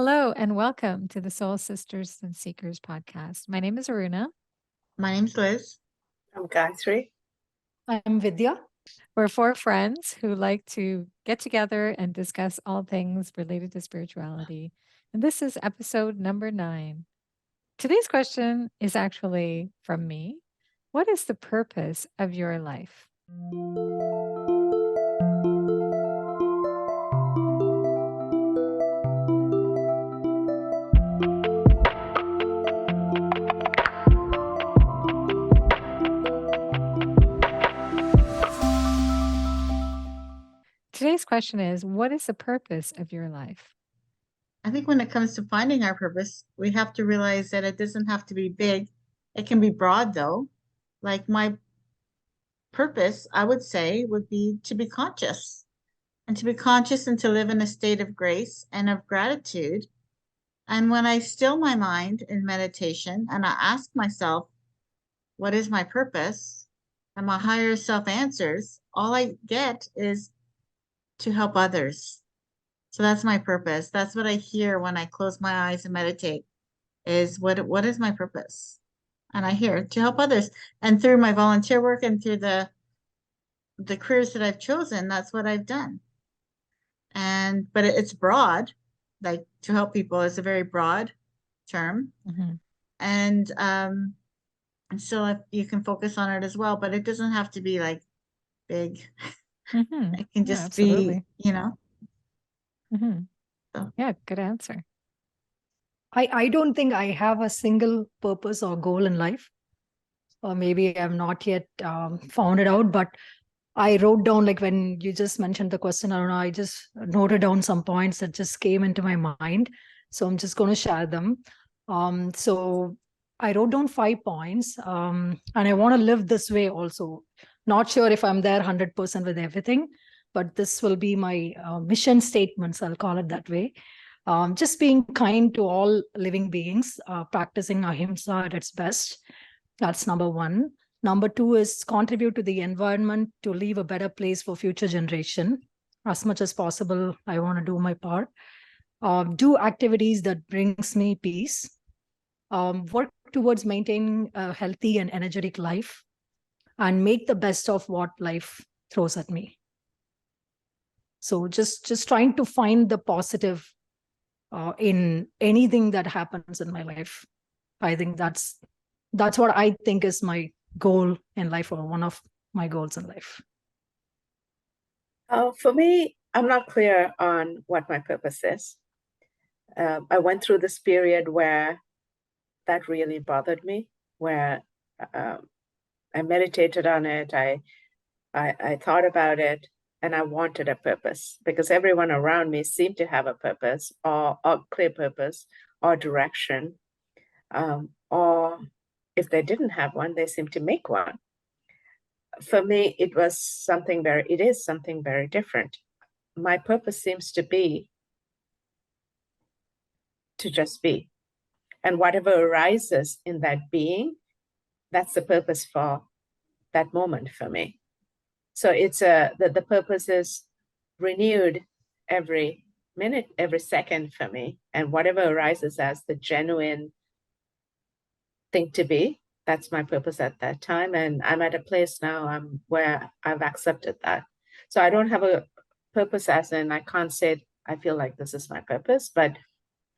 Hello and welcome to the Soul Sisters and Seekers podcast. My name is Aruna. My name's Liz. I'm Gayathri. I'm Vidhya. We're four friends who like to get together and discuss all things related to spirituality. And this is episode number 9. Today's question is actually from me. What is the purpose of your life? Today's question is, what is the purpose of your life? I think when it comes to finding our purpose, we have to realize that it doesn't have to be big. It can be broad, though. Like my purpose, I would say, would be to be conscious and to live in a state of grace and of gratitude. And when I still my mind in meditation and I ask myself, what is my purpose? And my higher self answers, all I get is to help others. So that's my purpose. That's what I hear when I close my eyes and meditate is what is my purpose? And I hear to help others. And through my volunteer work and through the careers that I've chosen, that's what I've done. But it's broad, like to help people is a very broad term. Mm-hmm. And so you can focus on it as well, but it doesn't have to be like big. Mm-hmm. It can just be, Mm-hmm. So. Yeah, good answer. I don't think I have a single purpose or goal in life. Or maybe I've not yet found it out, but I wrote down, like when you just mentioned the question, Aruna, I just noted down some points that just came into my mind. So I'm just going to share them. So I wrote down 5 points and I want to live this way also. Not sure if I'm there 100% with everything, but this will be my mission statements. I'll call it that way. Just being kind to all living beings, practicing ahimsa at its best. That's number 1. Number 2 is contribute to the environment to leave a better place for future generation. As much as possible, I want to do my part. Do activities that brings me peace. Work towards maintaining a healthy and energetic life. And make the best of what life throws at me. So just trying to find the positive in anything that happens in my life. I think that's what I think is my goal in life, or one of my goals in life. For me, I'm not clear on what my purpose is. I went through this period where that really bothered me, where I meditated on it, I thought about it, and I wanted a purpose because everyone around me seemed to have a purpose or clear purpose or direction. Or if they didn't have one, they seemed to make one. For me, it is something very different. My purpose seems to be to just be. And whatever arises in that being, that's the purpose for that moment for me. So it's the purpose is renewed every minute, every second for me. And whatever arises as the genuine thing to be, that's my purpose at that time. And I'm at a place now where I've accepted that. So I don't have a purpose as in I can't say I feel like this is my purpose, but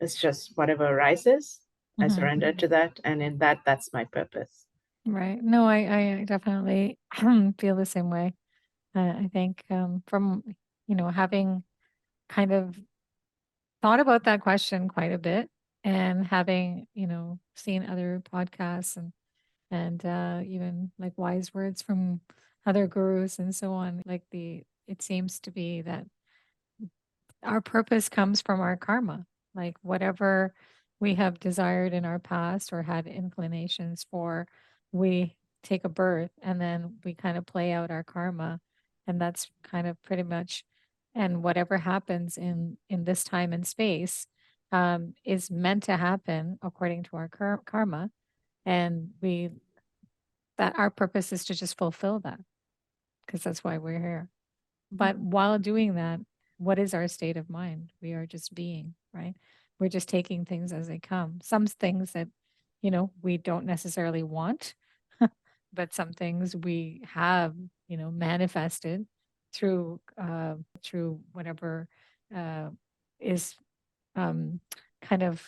it's just whatever arises, I surrender to that. And in that, that's my purpose. Right. No, I definitely feel the same way. I think from, having kind of thought about that question quite a bit and having, seen other podcasts and even like wise words from other gurus and so on, it seems to be that our purpose comes from our karma, like whatever we have desired in our past or had inclinations for, we take a birth and then we kind of play out our karma. And that's kind of pretty much, and whatever happens in this time and space is meant to happen according to our karma. And that our purpose is to just fulfill that because that's why we're here. But while doing that, what is our state of mind? We are just being, right? we're just taking things as they come. Some things that, we don't necessarily want, but some things we have, manifested through whatever is kind of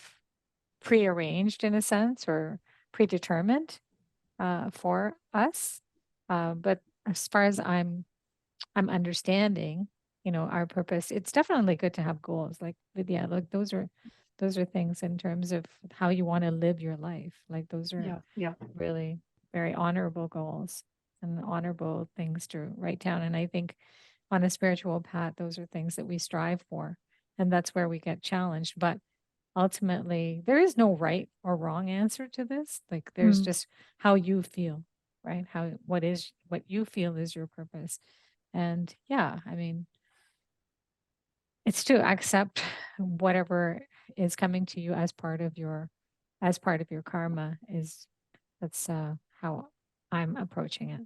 prearranged in a sense, or predetermined for us. But as far as I'm understanding, our purpose, it's definitely good to have goals. Like Vidya, look, those are things in terms of how you want to live your life. Like those are Yeah. really very honorable goals and honorable things to write down. And I think on a spiritual path, those are things that we strive for. And that's where we get challenged. But ultimately, there is no right or wrong answer to this. Like there's just how you feel, right? What you feel is your purpose. And yeah, I mean, it's to accept whatever is coming to you as part of your karma. That's how I'm approaching it.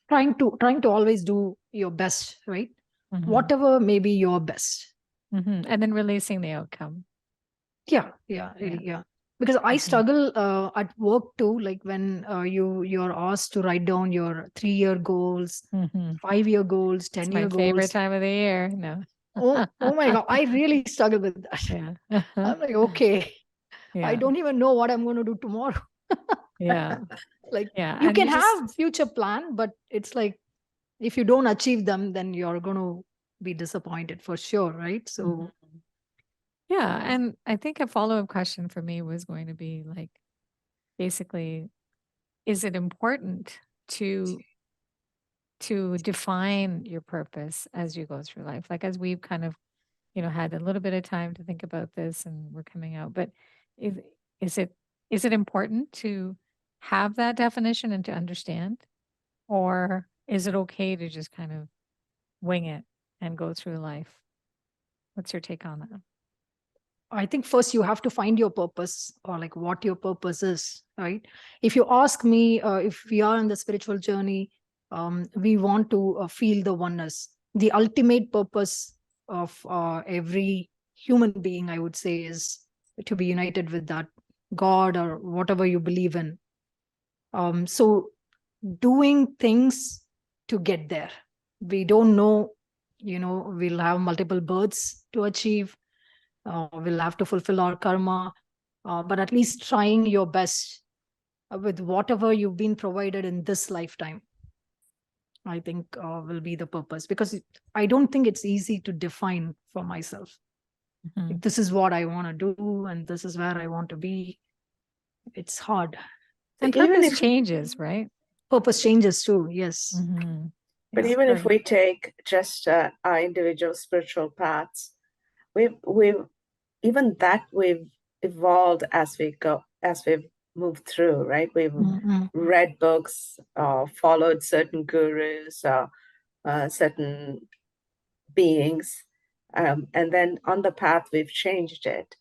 Trying to always do your best, right? Mhm. Whatever may be your best. And then releasing the outcome. Yeah. Because I Mhm. struggle at work too, like when you're asked to write down your 3-year goals, 5-year goals, It's 10-year my favorite goals. time of the year. No. Oh my God, I really struggle with that. Yeah. I'm like, okay, I Yeah. don't even know what I'm going to do tomorrow. Yeah. Like Yeah. you And can you just- have future plan, but it's like if you don't achieve them, then you're going to be disappointed for sure, right? So Yeah. And I think a follow-up question for me was going to be like, basically, is it important to define your purpose as you go through life? Like as we've kind of, had a little bit of time to think about this and we're coming out, but is is it important to have that definition and to understand? Or is it okay to just kind of wing it and go through life? What's your take on that? I think first you have to find your purpose, or like what your purpose is, right? If you ask me, if we are in the spiritual journey, we want to feel the oneness. The ultimate purpose of every human being, I would say, is to be united with that God or whatever you believe in. So doing things to get there. We don't know, we'll have multiple births to achieve. We'll have to fulfill our karma, but at least trying your best with whatever you've been provided in this lifetime, I think will be the purpose. Because I don't think it's easy to define for myself. Like, this is what I want to do, and this is where I want to be. It's hard. And Even purpose if- changes, right? Purpose changes too. Yes. But Yeah, even if right. we take just our individual spiritual paths, we've evolved as we go, as we've moved through, right? We've read books, followed certain gurus, certain beings, and then on the path we've changed it.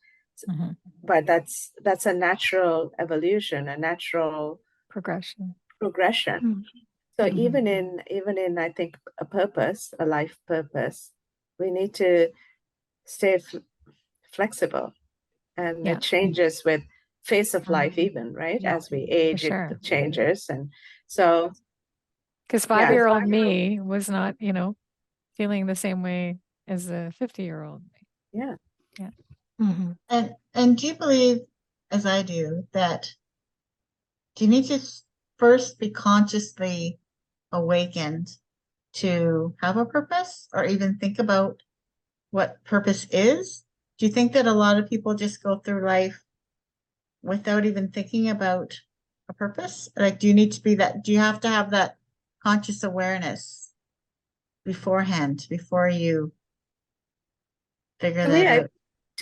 Mhm. But that's a natural evolution, a natural Progression. So Mhm. even in I think a purpose, a life purpose, we need to stay flexible, and Yeah. it changes with phase of life, even right Yeah, as we age, sure. it changes, and so Because Yeah. 5-year-old me was not, feeling the same way as a 50-year-old me. yeah. And do you believe, as I do, that do you need to first be consciously awakened to have a purpose, or even think about what purpose is? Do you think that a lot of people just go through life without even thinking about a purpose? Like, do you have to have that conscious awareness beforehand, before you figure To me, that out?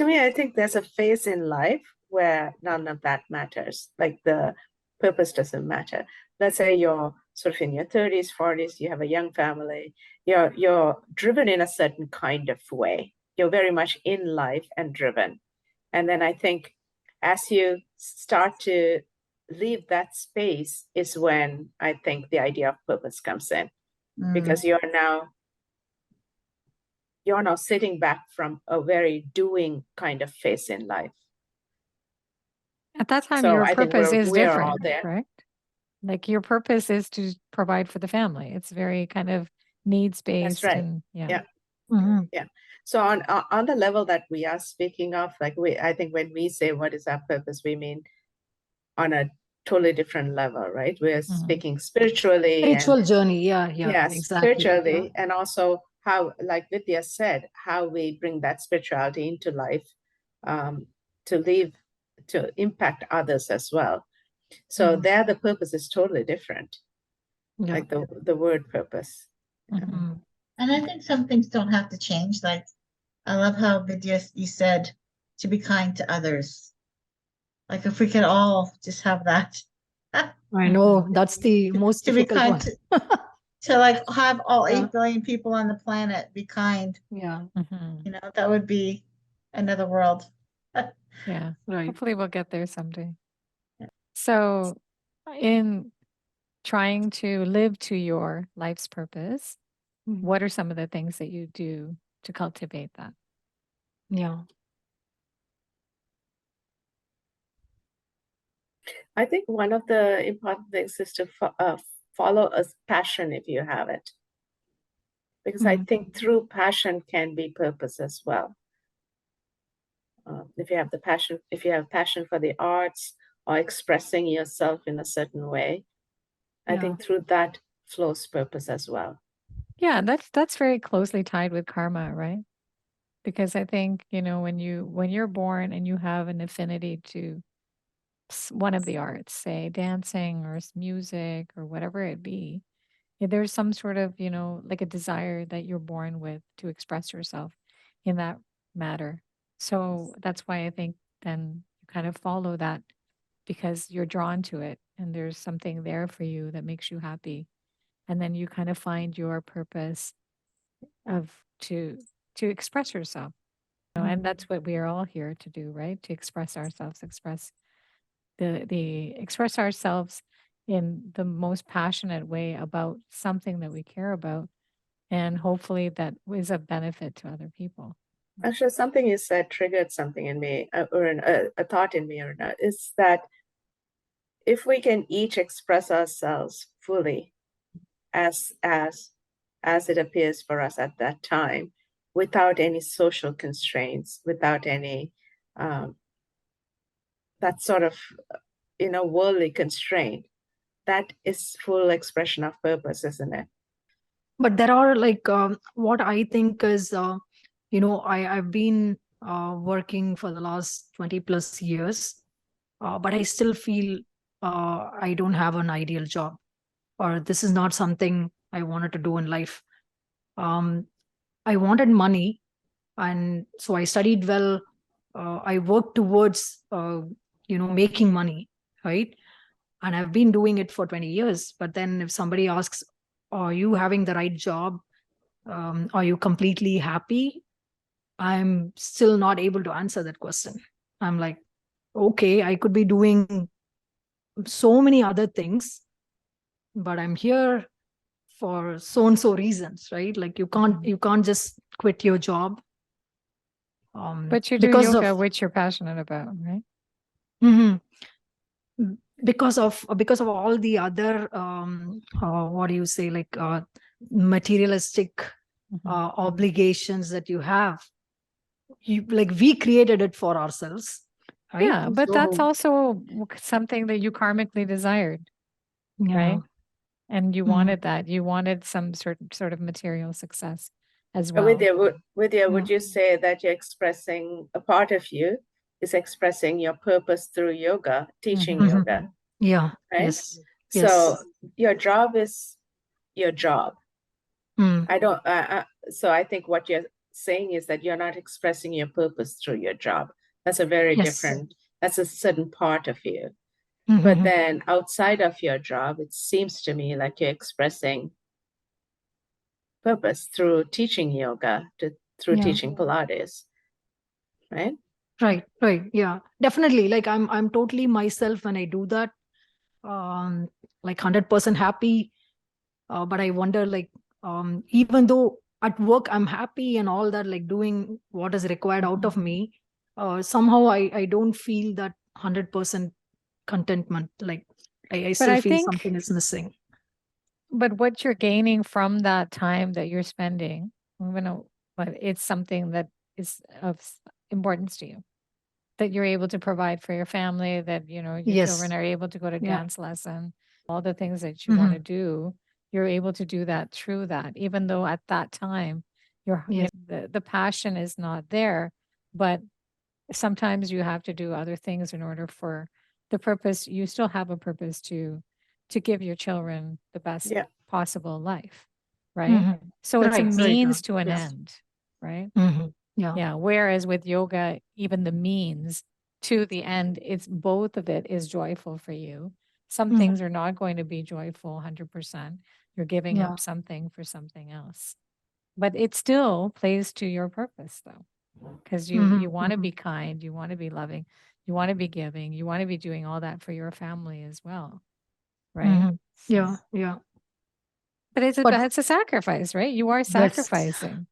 I think there's a phase in life where none of that matters. Like the purpose doesn't matter. Let's say you're sort of in your 30s, 40s, you have a young family, you're driven in a certain kind of way. You're very much in life and driven. And then I think as you start to leave that space is when I think the idea of purpose comes in, because you're you're now sitting back from a very doing kind of phase in life. At that time, So your I think purpose is we're all different, there. correct? Like your purpose is to provide for the family. It's very kind of needs-based right. and Yeah. Mhm. So on the level that we are speaking of, like I think when we say what is our purpose, we mean on a totally different level, right? We're speaking spiritually Spiritual and journey. Yeah, exactly. spiritually, and also how, like Vidya said, how we bring that spirituality into life, to impact others as well. So there, the purpose is totally different, Yeah. like the word purpose. Mhm. And I think some things don't have to change. Like, I love how Vidya, you said to be kind to others. Like, if we could all just have that. I know that's the most To be difficult kind one. to like have all Yeah. 8 billion people on the planet be kind. Yeah, You know, that would be another world. Yeah. right. Hopefully we'll get there someday. Yeah. So in trying to live to your life's purpose, Mhm. what are some of the things that you do to cultivate that? Yeah. I think one of the important things is to follow a passion if you have it. Because I think through passion can be purpose as well. If you have passion for the arts or expressing yourself in a certain way, I Yeah. think through that flows purpose as well. Yeah, that's very closely tied with karma, right? Because I think, when you're born and you have an affinity to one of the arts, say dancing or music or whatever it be, there's some sort of, like a desire that you're born with to express yourself in that matter. So that's why I think then you kind of follow that because you're drawn to it and there's something there for you that makes you happy. And then you kind of find your purpose of to express yourself. And that's what we are all here to do, right? To express ourselves, express express ourselves in the most passionate way about something that we care about, and hopefully that is of benefit to other people. Actually, something you said triggered something in me, or a thought in me, Aruna, is that if we can each express ourselves fully as it appears for us at that time, without any social constraints, without any that sort of worldly constraint, that is full expression of purpose, isn't it? But there are like what I think is I've been working for the last 20 plus years, but I still feel I don't have an ideal job, or this is not something I wanted to do in life. I wanted money, and so I studied well. I worked towards making money, right? And I've been doing it for 20 years. But then if somebody asks, are you having the right job? Are you completely happy? I'm still not able to answer that question. I'm like, okay, I could be doing so many other things, but I'm here for so and so reasons, right? Like you can't just quit your job. But you do Because yoga, of which you're passionate about, right? Mhm. Because of all the other what do you say, like materialistic obligations that you have. We created it for ourselves, right? Yeah, but that's So, also something that you karmically desired, yeah. right? And you Mhm. wanted that. You wanted some sort of material success as well. Vidya, would Yeah. you say that you're expressing a part of you is expressing your purpose through yoga, teaching Mhm. yoga, Yeah. right? Yes. So your job is your job. Mm. I don't. So I think what you're saying is that you're not expressing your purpose through your job. That's a very Yes. different. That's a certain part of you. Mhm. But then outside of your job, it seems to me like you're expressing purpose through teaching yoga, through Yeah. teaching Pilates, right? Right. Yeah, definitely. Like I'm totally myself when I do that. Like 100% happy. But I wonder, like, even though at work I'm happy and all that, like doing what is required out of me, somehow I don't feel that 100% contentment. Like I But still I feel think, something is missing. but what you're gaining from that time that you're spending, even though, but it's something that is of importance to you, that you're able to provide for your family, that, you know, your children Yes. are able to go to Yeah. dance lesson, all the things that you want to do, you're able to do that through that, even though at that time Yes. the passion is not there, but sometimes you have to do other things in order for the purpose. You still have a purpose to give your children the best Yeah. possible life, right? So it's a Right, very means true. to an Yes. end, right? Yeah. Yeah. Whereas with yoga, even the means to the end, it's both of it is joyful for you. Some things are not going to be joyful 100%. You're giving Yeah. up something for something else. But it still plays to your purpose though. Because you want to be kind, you want to be loving, you want to be giving, you want to be doing all that for your family as well. Right? Yeah. Yeah. But But it's a sacrifice, right? You are yes, sacrificing.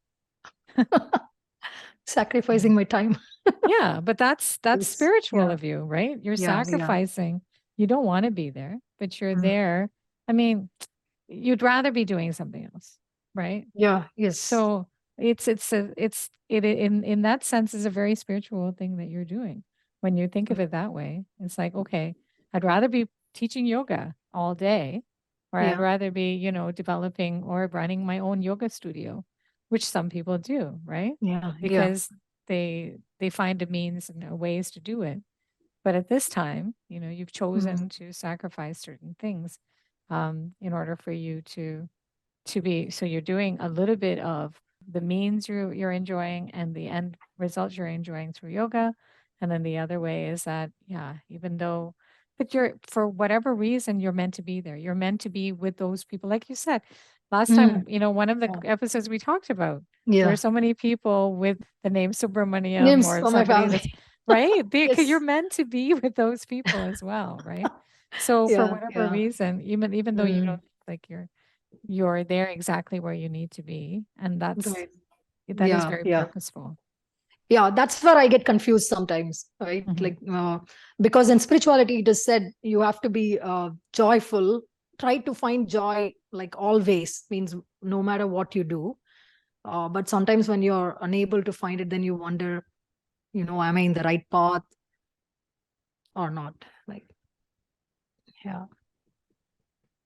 sacrificing my time. Yeah, but that's Yes. spiritual Yeah. of you, right? You're Yeah. Yeah. sacrificing. You don't want to be there, but you're Mhm. there. I mean, you'd rather be doing something else, right? Yeah. Yes. So in that sense is a very spiritual thing that you're doing. When you think of it that way, it's like, okay, I'd rather be teaching yoga all day, or I'd Yeah. rather be, you know, developing or running my own yoga studio, which some people do, right? Yeah. Yeah. Because they find a means and ways to do it. But at this time, you know, you've chosen to sacrifice certain things in order for you to be, so you're doing a little bit of the means you're enjoying and the end results you're enjoying through yoga. And then the other way is that, yeah, even though, but you're, for whatever reason, you're meant to be there. You're meant to be with those people. Like you said, last time, you know, one of the Yeah. episodes we talked about, Yeah. there are so many people with the name Subramaniam Names or for my somebody that's, family. right? Because Yes. you're meant to be with those people as well, right? So for Yeah. whatever Yeah. reason, even though you don't like you're there exactly where you need to be, and that is Yeah. very Yeah. purposeful. Yeah, that's where I get confused sometimes, right? Like, because in spirituality, it is said you have to be joyful, try to find joy, like always, means no matter what you do. But sometimes when you're unable to find it, then you wonder, you know, am I in the right path or not? Like, yeah.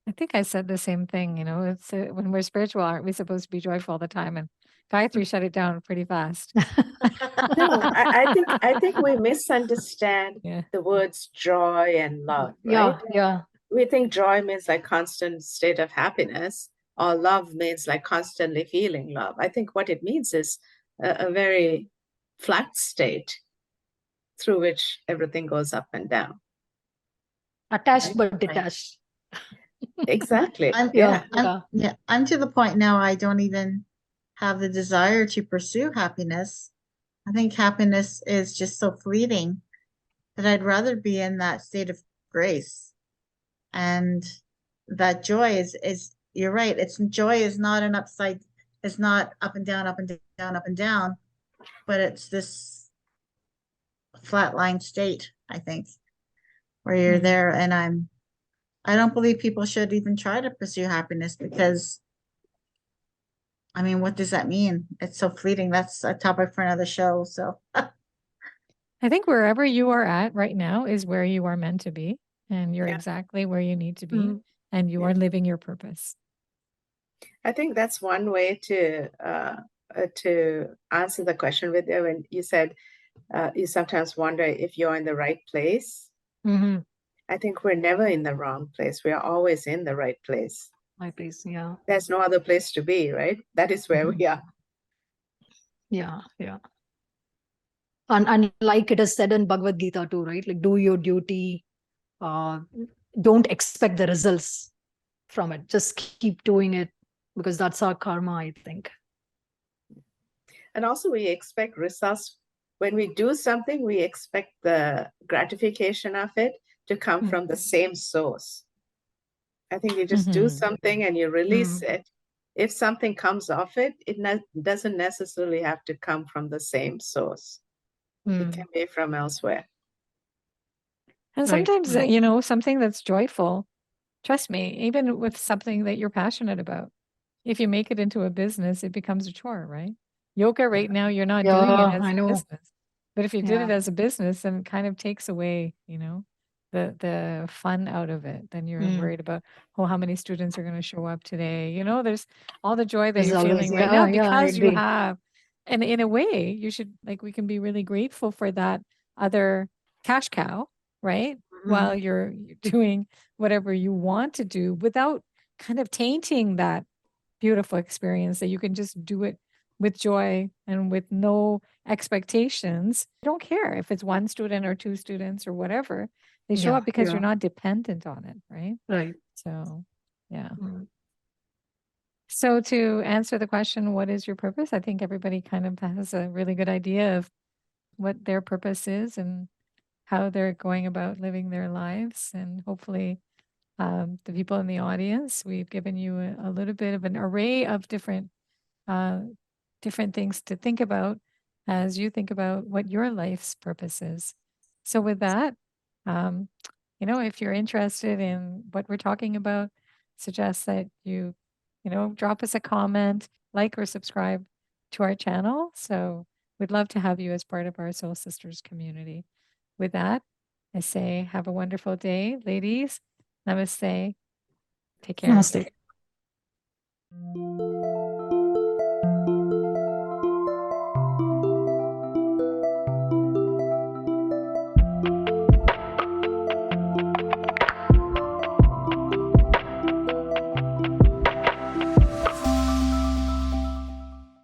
I think I said the same thing, you know, it's when we're spiritual, aren't we supposed to be joyful all the time? And Gayathri shut it down pretty fast. No, I think we misunderstand Yeah. the words joy and love, Yeah. right? Yeah. We think joy means like constant state of happiness, or love means like constantly feeling love. I think what it means is a very flat state through which everything goes up and down. Attached but detached. Exactly. Yeah. I'm to the point now I don't even have the desire to pursue happiness. I think happiness is just so fleeting that I'd rather be in that state of grace. And that joy is you're right, joy is not an upside, it's not up and down, up and down, up and down, but it's this flatline state, I think, where you're there. And I don't believe people should even try to pursue happiness, because I mean, what does that mean? It's so fleeting. That's a topic for another show. So I think wherever you are at right now is where you are meant to be, and you're exactly where you need to be, and you are living your purpose. I think that's one way to answer the with Vidhya, when you said you sometimes wonder if you're in the right place. I think we're never in the wrong place. We are always in the right place. My place, yeah. There's no other place to be, right? That is where we are. Yeah, yeah. And like it is said in Bhagavad Gita too, right? Like, do your duty. Don't expect the results from it. Just keep doing it, because that's our karma, I think. And also we expect results. When we do something, we expect the gratification of it to come from the same source. I think you just do something and you release it, if something comes off it, it doesn't necessarily have to come from the same source. It can be from elsewhere. And Right, sometimes, right. you know, something that's joyful, trust me, even with something that you're passionate about, if you make it into a business, it becomes a chore, right? Yoga right now, you're not doing it Yeah, as I a know. business. But if you did Yeah. it as a business, then it kind of takes away, you know, the fun out of it. Then you're Mm. worried about, oh, how many students are going to show up today? You know, there's all the joy that There's you're always, feeling right now yeah, I because you agree. have, and in a way, you should, like, we can be really grateful for that other cash cow, right? While you're doing whatever you want to do without kind of tainting that beautiful experience, that you can just do it with joy and with no expectations. You don't care if it's one student or two students or whatever. They show Yeah, up because yeah. you're not dependent on it, right? Right. So, yeah. Mm. So to answer the question, what is your purpose? I think everybody kind of has a really good idea of what their purpose is and how they're going about living their lives. And hopefully, the people in the audience, we've given you a little bit of an array of uh, different things to think about as you think about what your life's purpose is. So with that, um, you know, if you're interested in what we're talking about, suggest that you know, drop us a comment, like or subscribe to our channel. So we'd love to have you as part of our Soul Sisters community. With that, I say have a wonderful day, ladies. Namaste. Take care. Namaste.